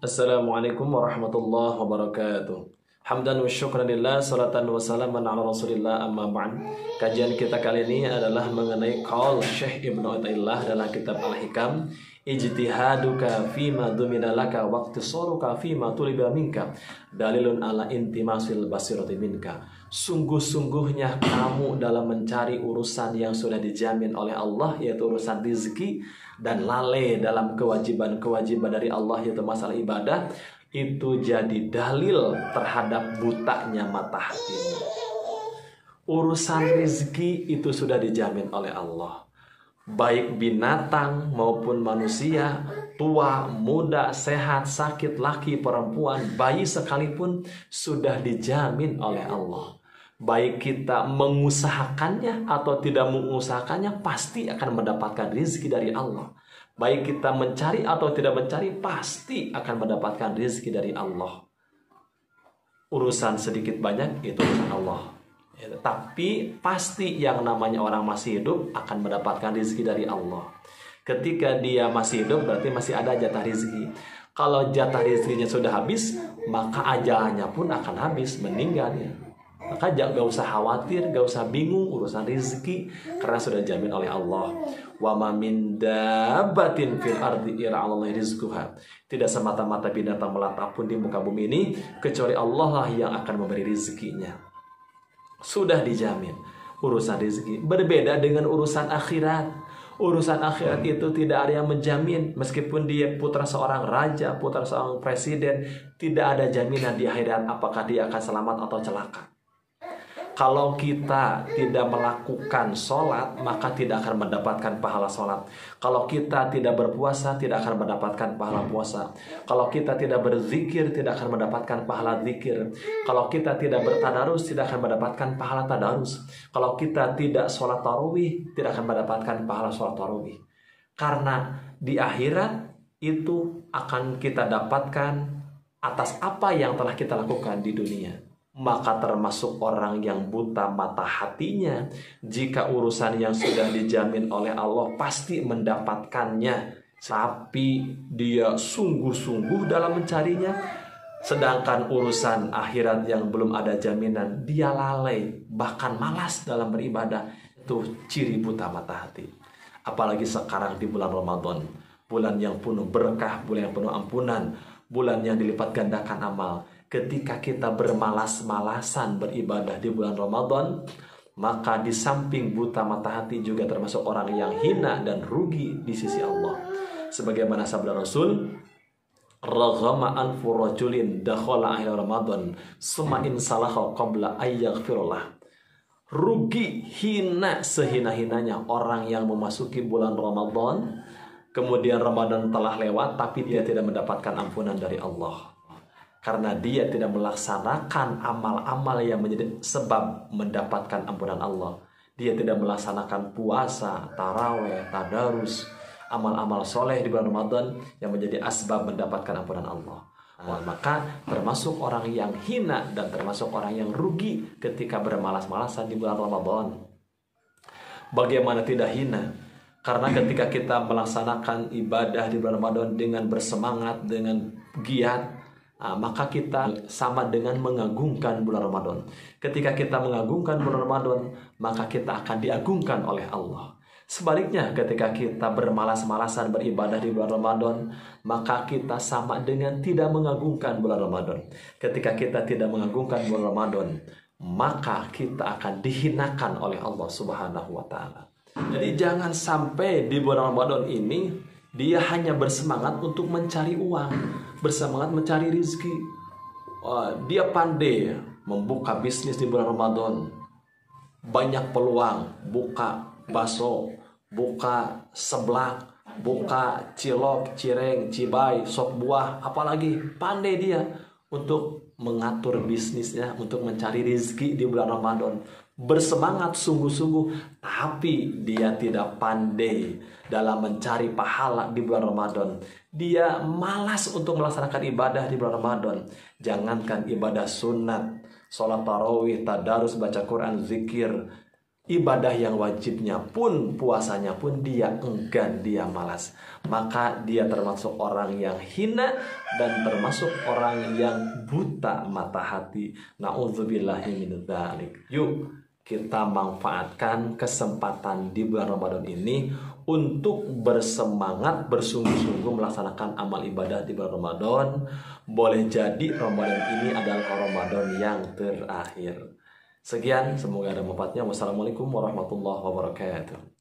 Assalamualaikum warahmatullahi wabarakatuh. Hamdan wa syukran lillah, salatan wa salaman ala rasulillah, amma ba'd. Kajian kita kali ini adalah mengenai qaul Syekh Ibnu Athaillah dalam kitab Al-Hikam. Ijtihaduka fima dumina laka waqtisaruka fima tuliba minka dalilun ala intimasil basirati minka. Sungguh-sungguhnya kamu dalam mencari urusan yang sudah dijamin oleh Allah, yaitu urusan rezeki, dan lalai dalam kewajiban-kewajiban dari Allah, yaitu masalah ibadah, itu jadi dalil terhadap butanya mata hatimu. Urusan rezeki itu sudah dijamin oleh Allah. Baik binatang maupun manusia, tua, muda, sehat, sakit, laki, perempuan, bayi sekalipun sudah dijamin oleh Allah. Baik kita mengusahakannya atau tidak mengusahakannya, pasti akan mendapatkan rezeki dari Allah. Baik kita mencari atau tidak mencari, pasti akan mendapatkan rezeki dari Allah. Urusan sedikit banyak itu urusan Allah. Tapi pasti yang namanya orang masih hidup akan mendapatkan rezeki dari Allah. Ketika dia masih hidup, berarti masih ada jatah rezeki. Kalau jatah rezekinya sudah habis, maka ajalnya pun akan habis, meninggalnya. Maka gak usah khawatir, gak usah bingung urusan rezeki, karena sudah dijamin oleh Allah. Wa ma min dabbatin fil ardi illa 'alallahi rizquha. Tidak semata-mata binatang melata pun di muka bumi ini, kecuali Allah lah yang akan memberi rezekinya. Sudah dijamin urusan rezeki. Berbeda dengan urusan akhirat. Urusan akhirat itu tidak ada yang menjamin. Meskipun dia putra seorang raja, putra seorang presiden, tidak ada jaminan di akhirat apakah dia akan selamat atau celaka. Kalau kita tidak melakukan sholat, maka tidak akan mendapatkan pahala sholat. Kalau kita tidak berpuasa, tidak akan mendapatkan pahala puasa. Kalau kita tidak berzikir, tidak akan mendapatkan pahala zikir. Kalau kita tidak bertadarus, tidak akan mendapatkan pahala tadarus. Kalau kita tidak sholat tarawih, tidak akan mendapatkan pahala sholat tarawih. Karena di akhirat itu akan kita dapatkan atas apa yang telah kita lakukan di dunia. Maka termasuk orang yang buta mata hatinya, jika urusan yang sudah dijamin oleh Allah pasti mendapatkannya, tapi dia sungguh-sungguh dalam mencarinya. Sedangkan urusan akhirat yang belum ada jaminan, dia lalai, bahkan malas dalam beribadah. Itu ciri buta mata hati. Apalagi sekarang di bulan Ramadan, bulan yang penuh berkah, bulan yang penuh ampunan, bulan yang dilipat gandakan amal. Ketika kita bermalas-malasan beribadah di bulan Ramadan, maka di samping buta mata hati juga termasuk orang yang hina dan rugi di sisi Allah. Sebagaimana sabda Rasul, raghama anfu rajulin dakhala akhir Ramadan summa in salaha qabla ayyaghfirullah. Rugi, hina sehina-hinanya orang yang memasuki bulan Ramadan, kemudian Ramadan telah lewat tapi dia tidak mendapatkan ampunan dari Allah. Karena dia tidak melaksanakan amal-amal yang menjadi sebab mendapatkan ampunan Allah. Dia tidak melaksanakan puasa, taraweh, tadarus, amal-amal soleh di bulan Ramadan yang menjadi asbab mendapatkan ampunan Allah. Maka termasuk orang yang hina dan termasuk orang yang rugi ketika bermalas-malasan di bulan Ramadan. Bagaimana tidak hina? Karena ketika kita melaksanakan ibadah di bulan Ramadan dengan bersemangat, dengan giat, maka kita sama dengan mengagungkan bulan Ramadan. Ketika kita mengagungkan bulan Ramadan, maka kita akan diagungkan oleh Allah. Sebaliknya, ketika kita bermalas-malasan beribadah di bulan Ramadan, maka kita sama dengan tidak mengagungkan bulan Ramadan. Ketika kita tidak mengagungkan bulan Ramadan, maka kita akan dihinakan oleh Allah Subhanahu wa Ta'ala. Jadi jangan sampai di bulan Ramadan ini dia hanya bersemangat untuk mencari uang, bersemangat mencari rezeki. Dia pandai membuka bisnis di bulan Ramadan. Banyak peluang, buka bakso, buka seblak, buka cilok, cireng, cibai, sop buah, apalagi pandai dia untuk mengatur bisnisnya, untuk mencari rezeki di bulan Ramadan. Bersemangat sungguh-sungguh, tapi dia tidak pandai dalam mencari pahala di bulan Ramadan. Dia malas untuk melaksanakan ibadah di bulan Ramadan. Jangankan ibadah sunat, sholat tarawih, tadarus, baca Quran, zikir, ibadah yang wajibnya pun, puasanya pun dia enggan, dia malas, maka dia termasuk orang yang hina dan termasuk orang yang buta mata hati. Na'udzubillahi min dzalik. Yuk kita manfaatkan kesempatan di bulan Ramadan ini untuk bersemangat, bersungguh-sungguh melaksanakan amal ibadah di bulan Ramadan. Boleh jadi Ramadan ini adalah Ramadan yang terakhir. Sekian, semoga ada manfaatnya. Wassalamualaikum warahmatullahi wabarakatuh.